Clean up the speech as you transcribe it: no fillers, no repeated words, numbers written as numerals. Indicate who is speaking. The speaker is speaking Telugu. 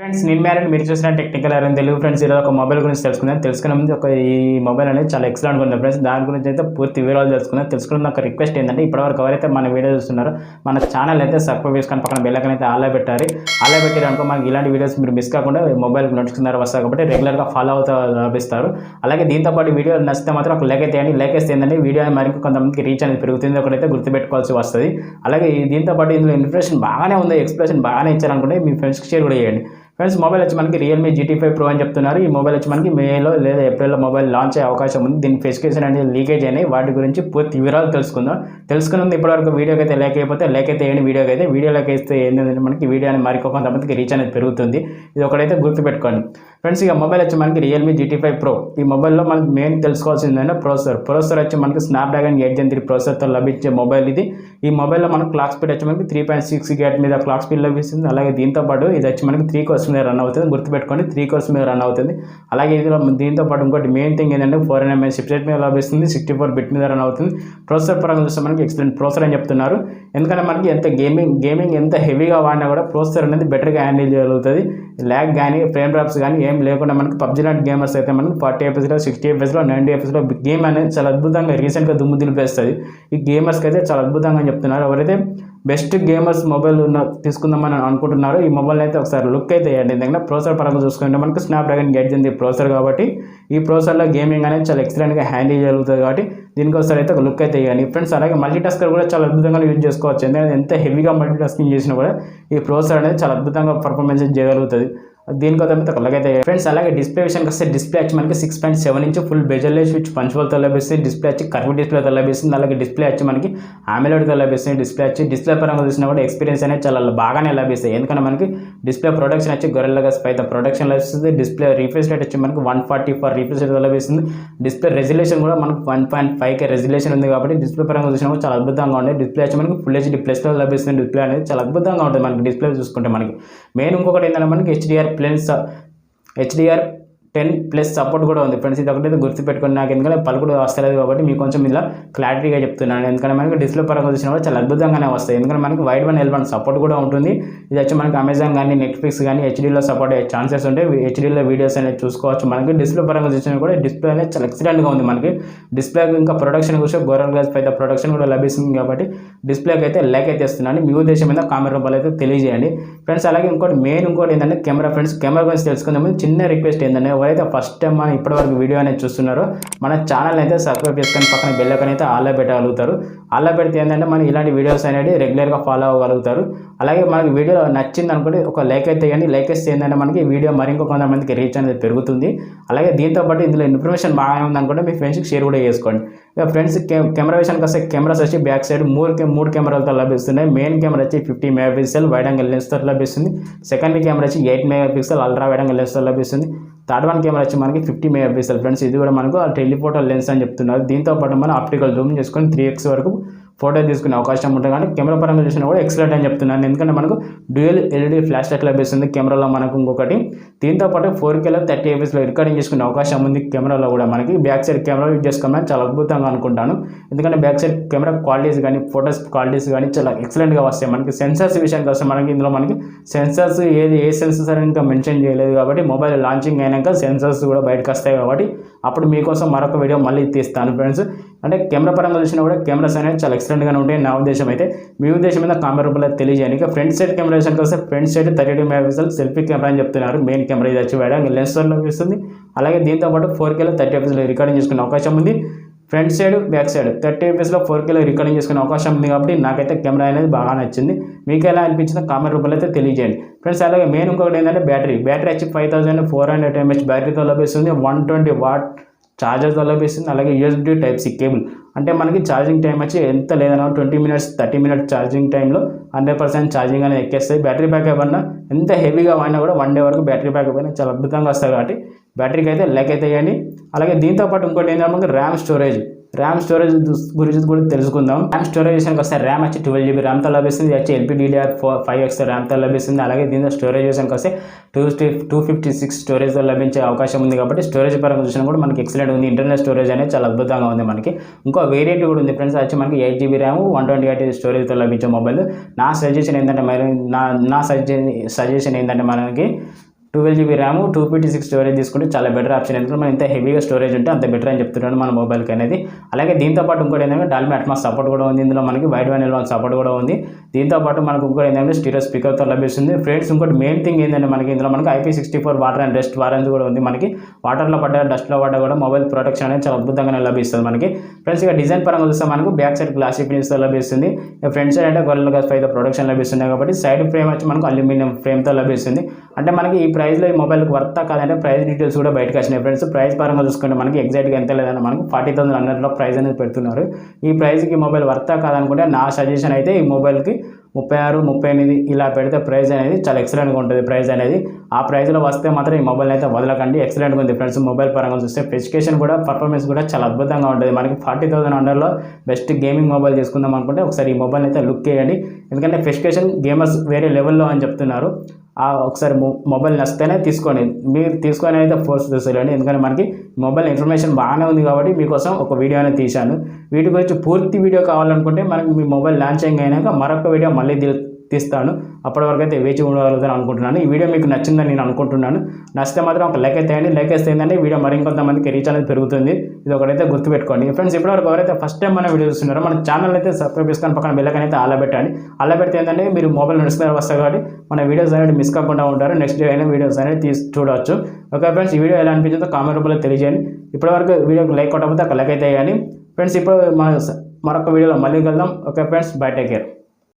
Speaker 1: ఫ్రెండ్స్ నేను మ్యారేజ్ మీరు చూసిన టెక్నికల్ అరేంజ్ తెలుగు ఫ్రెండ్స్ ఈరోజు ఒక మొబైల్ గురించి తెలుసుకునే ముందు ఈ మొబైల్ అనేది చాలా ఎక్సలెంట్గా ఉంది ఫ్రెండ్స్. దాని గురించి అయితే పూర్తి వివరాలు తెలుసుకున్న ఒక రిక్వెస్ట్ ఏంటంటే ఇప్పటివరకు ఎవరైతే మన వీడియో చూస్తున్నారో మన ఛానల్ అయితే సబ్స్క్రైబ్ చేసుకొని పక్కన బెల్ ఐకాన్ అయితే ఆల్ పెట్టారు అనుకో మనకి ఇలాంటి వీడియోస్ మీరు మిస్ కాకుండా మొబైల్ నోటిఫికేషన్ వస్తాయి కాబట్టి రెగ్యులర్గా ఫాలో అవుతూ లభిస్తారు. అలాగే దీంతోపాటు వీడియో నచ్చితే మాత్రం ఒక లైక్ అయితే వేయండి. లైక్ వేస్తే ఏంటంటే వీడియో మరి కొంతమందికి రీచ్ అనేది పెరుగుతుంది, ఒకటైతే గుర్తుపెట్టుకోవాల్సి వస్తుంది. అలాగే దీంతోపాటు ఇందులో ఇన్ఫర్మేషన్ బాగానే ఉంది, ఎక్స్ప్రెషన్ బాగానే ఇచ్చారనుకుంటే మీ ఫ్రెండ్స్కి షేర్ కూడా చేయండి. ఫ్రెండ్స్ మొబైల్ వచ్చి మనకి రియల్మీ GT5 Pro అని చెప్తున్నారు. ఈ మొబైల్ వచ్చి మనకి మేలో లేదా ఏప్రిల్లో మొబైల్ లాంచ్ అయ్యే అవకాశం ఉంది. దీని స్పెసిఫికేషన్ అనేది లీకేజ్ అయినాయి, వాటి గురించి పూర్తి వివరాలు తెలుసుకుందాం. ఇప్పటివరకు వీడియోకి అయితే లైక్ అయితే వేయండి. వీడియో లైక్ వేస్తే ఏంటంటే మనకి వీడియో అనేది మరికొక కొంతమందికి రీచ్ అనేది పెరుగుతుంది. ఇది ఒకటైతే గుర్తుపెట్టుకోండి ఫ్రెండ్స్. ఇక మొబైల్ వచ్చి మనకి రియల్మీ GT5 Pro. ఈ మొబైల్లో మనకి మెయిన్ తెలుసుకోవాల్సిందంటే ప్రాసెసర్ వచ్చి మనకి స్నాప్డ్రాగన్ 8 Gen 3 ప్రాసెసర్తో లభించే మొబైల్ ఇది. ఈ మొబైల్లో మనకు క్లాక్ స్పీడ్ వచ్చి మనకి 3.6 GHz మీద క్లాక్ స్పీడ్ లభిస్తుంది. అలాగే దీంతోపాటు ఇది వచ్చి మనకి 3 cores మీద రన్ అవుతుంది, గుర్తుపెట్టుకోండి 3 cores మీద రన్ అవుతుంది. అలాగే దీంతో పాటు ఇంకోటి మెయిన్ థింగ్ ఏంటంటే 4nm చిప్సెట్ మీద లభిస్తుంది, 64 బిట్ మీద రన్ అవుతుంది. ప్రాసెసర్ పరంగా చూస్తే మనకి ఎక్సలెంట్ ప్రాసెసర్ అని చెప్తున్నారు. ఎందుకంటే మనకి ఎంత గేమింగ్ ఎంత హెవీగా వాడినా కూడా ప్రాసెసర్ అనేది బెటర్గా హ్యాండిల్ చేయగలుగుతుంది. ల్యాగ్ కానీ ఫ్రేమ్ డ్రాప్స్ కానీ ఏం లేకుండా మనకి PUBG లాంటి గేమర్స్ అయితే మనకి 40 FPS 60 FPS 90 FPS గేమ్ అనేది చాలా అద్భుతంగా రీసెంట్గా దుమ్ము దులిపేస్తుంది. ఈ గేమర్స్కి అయితే చాలా అద్భుతంగా చెప్తున్నారు. ఎవరైతే బెస్ట్ గేమర్స్ మొబైల్ తీసుకుందామని అనుకుంటున్నారు ఈ మొబైల్ అయితే ఒకసారి లుక్ అయితే వేయండి. ఎందుకంటే ప్రాసెసర్ పరంగా చూసుకుంటే మనకి స్నాప్డ్రాగన్ 8 Gen 3 ప్రాసెసర్ కాబట్టి ఈ ప్రాసెసర్లో గేమింగ్ అనేది చాలా ఎక్సలెంట్గా హ్యాండిల్ చేయగలుగుతుంది కాబట్టి దీనికి ఒకసారి అయితే ఒక లుక్ అయితే వేయండి ఫ్రెండ్స్. అలాగే మల్టీటాస్కర్ కూడా చాలా అద్భుతంగా యూజ్ చేసుకోవచ్చు. ఎందుకంటే ఎంత హెవీగా మల్టీటాస్కింగ్ చేసినా కూడా ఈ ప్రాసెసర్ అనేది చాలా అద్భుతంగా పర్ఫార్మెన్స్ చేయగలుగుతుంది. దీనికోసం ఒకలాగైతే ఫ్రెండ్స్. అలాగే డిస్ప్లే విషయానికి వస్తే డిస్ప్లే వచ్చి మనకి 6.7 ఇంచ్ ఫుల్ బెజర్లెస్ విత్ పంచువల్తో లభిస్తుంది. డిస్ప్లే వచ్చి కర్వ్ డిస్ప్లేతో లభిస్తుంది. అలాగే డిస్ప్లే వచ్చి మనకి AMOLEDతో లభిస్తుంది. డిస్ప్లే పరంగా చూసినా కూడా ఎక్స్పీరియన్స్ అనేది చాలా బాగానే లభిస్తాయి. ఎందుకంటే మనకి డిస్ప్లే ప్రొడక్షన్ వచ్చి గొరిల్లా గ్లాస్ 5 ప్రొడక్షన్ లభిస్తుంది. డిస్ప్లే రిఫ్రెష్ రేట్ వచ్చి మనకి 144 రిఫ్రెష్ రేట్ లభిస్తుంది. డిస్ప్లే రెజల్యూషన్ కూడా మనకు 1.5K రెజల్యూషన్ ఉంది కాబట్టి డిస్ప్లే పరంగా చూసినా కూడా చాలా అద్భుతంగా ఉంది. డిస్ప్లే వచ్చి మనకి ఫుల్ HD ప్లస్లో లభిస్తుంది. డిస్ప్లే అనేది చాలా అద్భుతంగా ఉంటుంది మనకి డిస్ప్లే చూసుకుంటే. మనకి మెయిన్ ఇంకొకటి ఏంటంటే మనకి HDR10+ సపోర్ట్ కూడా ఉంది ఫ్రెండ్స్. ఇది ఒకటైతే గుర్తుపెట్టుకుని నాకు ఎందుకంటే పలుకుడు వస్తలేదు కాబట్టి మీకు కొంచెం ఇలా క్లారిటీగా చెప్తున్నాను. ఎందుకంటే మనకి డిస్ప్లే పరంగా చూసినా కూడా చాలా అద్భుతంగానే వస్తాయి. ఎందుకంటే మనకి వైడ్ 1L1 సపోర్ట్ కూడా ఉంటుంది. ఇది వచ్చి మనకి అమెజాన్ కానీ నెట్ఫ్లిక్స్ కానీ హెచ్డీలో సపోర్ట్ అయ్యే ఛాన్సెస్ ఉంటాయి. హెచ్డీలో వీడియోస్ అనేది చూసుకోవచ్చు. మనకి డిస్ప్లే పరంగా చూసినా కూడా డిస్ప్లే అనేది చాలా ఎక్సలెంట్గా ఉంది. మనకి డిస్ప్లే ఇంకా ప్రొడక్షన్ చూస్తే గొరిల్లా గ్లాస్ 5 ప్రొడక్షన్ కూడా లభిస్తుంది కాబట్టి డిస్ప్లేకి అయితే లైక్ అయితే ఇస్తున్నాను. మీ ఉద్దేశం మీద కామెంట్ రూపాయలు అయితే తెలియజేయండి ఫ్రెండ్స్. అలాగే ఇంకోటి ఏంటంటే కెమెరా ఫ్రెండ్స్. కెమెరా గురించి తెలుసుకుందాం. చిన్న రిక్వెస్ట్ ఏంటంటే ఎవరైతే ఫస్ట్ టైం మనం ఇప్పటివరకు వీడియో అనేది చూస్తున్నారో మన ఛానల్ అయితే సబ్స్క్రైబ్ చేసుకొని పక్కన బెల్ ఐకాన్ అయితే ఆల్ పెట్టగలుగుతారు. ఆల్ పెడితే ఏంటంటే మనం ఇలాంటి వీడియోస్ అనేది రెగ్యులర్గా ఫాలో అవ్వగలుగుతారు. అలాగే మనకి వీడియో నచ్చింది అనుకుంటే ఒక లైక్ అయితే ఇవ్వండి. లైక్ వేస్తే ఏంటంటే మనకి వీడియో మరింకో కొంతమందికి రీచ్ అనేది పెరుగుతుంది. అలాగే దీంతోపాటు ఇందులో ఇన్ఫర్మేషన్ బాగా ఉందనుకుంటే మీ ఫ్రెండ్స్కి షేర్ కూడా చేసుకోండి. ఇక ఫ్రెండ్స్ కెమెరా విషయానికి వస్తే కెమెరాస్ వచ్చి బ్యాక్ సైడ్ మూడు కెమెరాలతో లభిస్తున్నాయి. మెయిన్ కెమెరా వచ్చి 50 MP వైడ్ యాంగిల్ లెన్స్తో లభిస్తుంది. సెకండరీ కెమెరా వచ్చి 8 MP అల్ట్రా వైడ్ యాంగిల్ లెన్స్తో లభిస్తుంది. థర్డ్ వన్ కెమెరా వచ్చి మనకి 50 MP ఫ్రెండ్స్. ఇది కూడా మనకు టెలిఫోటో లెన్స్ అని చెప్తున్నారు. దీంతో పాటు మనం ఆప్టికల్ జూమ్ చేసుకొని 3x వరకు ఫోటో తీసుకునే అవకాశం ఉంటుంది. కానీ కెమెరా పరంగా చూసినా కూడా ఎక్సలెంట్ అని చెప్తున్నాను. ఎందుకంటే మనకు డ్యూయల్ LED ఫ్లాష్ లైట్ లభిస్తుంది కెమెరాలో మనకు. ఇంకొకటి దీంతోపాటు 4Kలో 30 fps రికార్డింగ్ చేసుకునే అవకాశం ఉంది కెమెరాలో కూడా. మనకి బ్యాక్ సైడ్ కెమెరా యూజ్ చేసుకోవడం చాలా అద్భుతంగా అనుకుంటాను. ఎందుకంటే బ్యాక్ సైడ్ కెమెరా క్వాలిటీస్ కానీ ఫోటోస్ క్వాలిటీస్ కానీ చాలా ఎక్సలెంట్గా వస్తాయి. మనకి సెన్సార్స్ విషయానికి వస్తే మనకి ఇందులో మనకి సెన్సార్స్ ఏ సెన్సార్ ఇంకా మెన్షన్ చేయలేదు కాబట్టి మొబైల్ లాంచింగ్ అయినాక సెన్సార్స్ కూడా బయటకు వస్తాయి కాబట్టి అప్పుడు మీకోసం మరొక వీడియో మళ్ళీ తీస్తాను ఫ్రెండ్స్. అంటే కెమెరా పరంగా చూసినా కూడా కెమెరాస్ అనేది చాలా ఎక్సలెంట్గానే ఉంటాయి నా ఉద్దేశం అయితే. మీ ఉద్దేశం మీద కామెంట్ రూపంలో తెలియజేయండి. ఇక ఫ్రంట్ సైడ్ కెమెరా విషయానికి వస్తే front side 32 MP selfie camera అని చెప్తున్నారు. మెయిన్ కెమెరా ఇది వచ్చి వేయడం లెన్స్తో లభిస్తుంది. అలాగే దీంతోపాటు 4Kలో 30 fps రికార్డింగ్ చేసుకునే అవకాశం ఉంది. Front side back side 30 fps 4Kలో రికార్డింగ్ చేసుకునే అవకాశం ఉంది కాబట్టి నాకైతే కెమెరా అనేది బాగా నచ్చింది. మీకు ఎలా అనిపించిందో కామెంట్ రూపంలో అయితే తెలియజేయండి ఫ్రెండ్స్. అలాగే మెయిన్ ఇంకొకటి ఏంటంటే బ్యాటరీ వచ్చి 5400 mAh బ్యాటరీతో లభిస్తుంది. 120 వాట్ ఛార్జర్తో లభిస్తుంది. అలాగే USB Type-C కేబుల్. అంటే మనకి ఛార్జింగ్ టైం వచ్చి ఎంత లేదన్నా 20 minutes 30 minutes ఛార్జింగ్ టైంలో 100% ఛార్జింగ్ అనేది ఎక్కేస్తాయి. బ్యాటరీ బ్యాకప్ అన్నా ఎంత హెవీగా వాడినా కూడా 1 day వరకు బ్యాటరీ బ్యాకప్ అయినా చాలా అద్భుతంగా వస్తాయి కాబట్టి బ్యాటరీకి అయితే లైక్ అయితే వేయండి. అలాగే దీంతోపాటు ఇంకోటి ఏంటంటే మనకి ర్యామ్ స్టోరేజ్ గురించి కూడా తెలుసుకుందాం. ర్యామ్ స్టోరేజ్ విషయానికి వస్తే ర్యామ్ వచ్చి 12 GB ర్యామ్తో లభిస్తుంది. వచ్చి LPDDR5X ర్యామ్తో లభిస్తుంది. అలాగే దీంతో స్టోరేజ్ విషయానికి వస్తే 256 స్టోరేజ్తో లభించే అవకాశం ఉంది కాబట్టి స్టోరేజ్ పరంగా చూసినా కూడా మనకి ఎక్సలెంట్ ఉంది. ఇంటర్నల్ స్టోరేజ్ అనేది చాలా అద్భుతంగా ఉంది మనకి. ఇంకో వేరియంట్ కూడా ఉంది ఫ్రెండ్స్. వచ్చి మనకి 8 GB ర్యామ్ 128 స్టోరేజ్తో లభించే మొబైల్. నా సజెషన్ ఏంటంటే మనకి 12 GB ర్యామ్ 256 స్టోరేజ్ తీసుకుంటే చాలా బెటర్ ఆప్షన్. ఎందుకంటే మనం ఇంత హెవీగా స్టోరేజ్ ఉంటే అంత బెటర్ అని చెప్తున్నాను మన మొబైల్కి అనేది. అలాగే దీంతో పాటు ఇంకోటి ఏంటంటే డాల్బీ అట్మాస్ సపోర్ట్ కూడా ఉంది. ఇందులో మనకి వైడ్ వన్ L1 సపోర్ట్ కూడా ఉంది. దీంతో పాటు మనకు ఇంకోటి ఏంటంటే స్టీరియో స్పీకర్తో లభిస్తుంది. ఫ్రెండ్స్ ఇంకోటి మెయిన్ థింగ్ ఏంటంటే మనకి ఇందులో మనకి IP64 water and dust warranty కూడా ఉంది. మనకి వాటర్లో పడ్డా డస్ట్లో పడ్డా కూడా మొబైల్ ప్రొటెక్షన్ అనేది చాలా అద్భుతంగానే లభిస్తుంది మనకి. ఫ్రెండ్స్ ఇక డిజైన్ పరంగా చూస్తే మనకు బ్యాక్ సైడ్ గ్లాసీ ఫినిష్తో లభిస్తుంది. ఫ్రంట్ సైడ్ అంటే గొర్రెల గ్లాస్ ఫైవ్తో ప్రొటెక్షన్ లభిస్తుంది కాబట్టి సైడ్ ఫ్రేమ్ వచ్చి మనకు అల్యూమినియం ఫ్రేమ్తో లభిస్తుంది. అంటే మనకి ఈ ప్రైస్లో ఈ మొబైల్కి వర్తా కాదంటే ప్రైస్ డీటెయిల్స్ కూడా బయటకు వచ్చినాయి ఫ్రెండ్స్. ప్రైస్ పరంగా చూసుకుంటే మనకి ఎగ్జాక్ట్గా ఎంత లేదన్నా మనకు 40,000 అన్నట్లో ప్రైస్ అనేది పెడుతున్నారు. ఈ ప్రైస్కి మొబైల్ వర్తా కాదనుకుంటే నా సజెషన్ అయితే ఈ మొబైల్కి 36, 38 ఇలా పెడితే ప్రైస్ అనేది చాలా ఎక్సలెంట్గా ఉంటుంది. ప్రైస్ అనేది ఆ ప్రైస్లో వస్తే మాత్రం ఈ మొబైల్ అయితే వదలకండి. ఎక్సలెంట్గా ఉంది ఫ్రెండ్స్. మొబైల్ పరంగా చూస్తే స్పెసిఫికేషన్ కూడా పర్ఫార్మెన్స్ కూడా చాలా అద్భుతంగా ఉంటుంది. మనకి 40,000 అండర్లో బెస్ట్ గేమింగ్ మొబైల్ తీసుకుందాం అనుకుంటే ఒకసారి ఈ మొబైల్ అయితే లుక్ చేయండి. ఎందుకంటే స్పెసిఫికేషన్ గేమర్స్ వేరే లెవెల్లో అని చెప్తున్నారు. ఒకసారి మొబైల్ నచ్చితేనే తీసుకోండి. మీరు తీసుకొని అయితే ఫోర్స్ చేసేయండి. ఎందుకంటే మనకి మొబైల్ ఇన్ఫర్మేషన్ బాగానే ఉంది కాబట్టి మీకోసం ఒక వీడియో అనేది తీశాను. వీటి గురించి పూర్తి వీడియో కావాలనుకుంటే మనకి మీ మొబైల్ లాంచింగ్ అయినాక మరొక వీడియో మళ్ళీ తీస్తాను. అప్పటి వరకు అయితే వేచి ఉండగలుగుతాను అనుకుంటున్నాను. ఈ వీడియో మీకు నచ్చిందని నేను అనుకుంటున్నాను. నచ్చితే మాత్రం ఒక లైక్ అయితే వేయండి. లైక్ వేస్తే ఏంటంటే వీడియో మరింకొంతమందికి రీచ్ అనేది పెరుగుతుంది. ఇది ఒకటైతే గుర్తుపెట్టుకోండి ఫ్రెండ్స్. ఇప్పటివరకు ఎవరైతే ఫస్ట్ టైం మన వీడియో చూస్తున్నారో మన ఛానల్ అయితే సబ్స్క్రైబ్ చేసుకొని పక్కన బెల్ ఐకాన్ అయితే ఆల్ పెట్టండి. ఆల్ పెడితే ఏంటంటే మీరు మొబైల్ నడుస్తున్నారు వస్తాయి కాబట్టి మన వీడియోస్ అనేది మిస్ కాకుండా ఉంటారు. నెక్స్ట్ డే అయినా వీడియోస్ అనేది చూడవచ్చు. ఓకే ఫ్రెండ్స్, ఈ వీడియో ఎలా అనిపించిందో కామెంట్ రూపంలో తెలియజేయండి. ఇప్పటివరకు వీడియోకి లైక్ కొట్టకపోతే ఒక లైక్ అయితే వేయండి ఫ్రెండ్స్. ఇప్పుడు మరొక వీడియోలో మళ్ళీ కలుద్దాం. Okay friends, by, take care.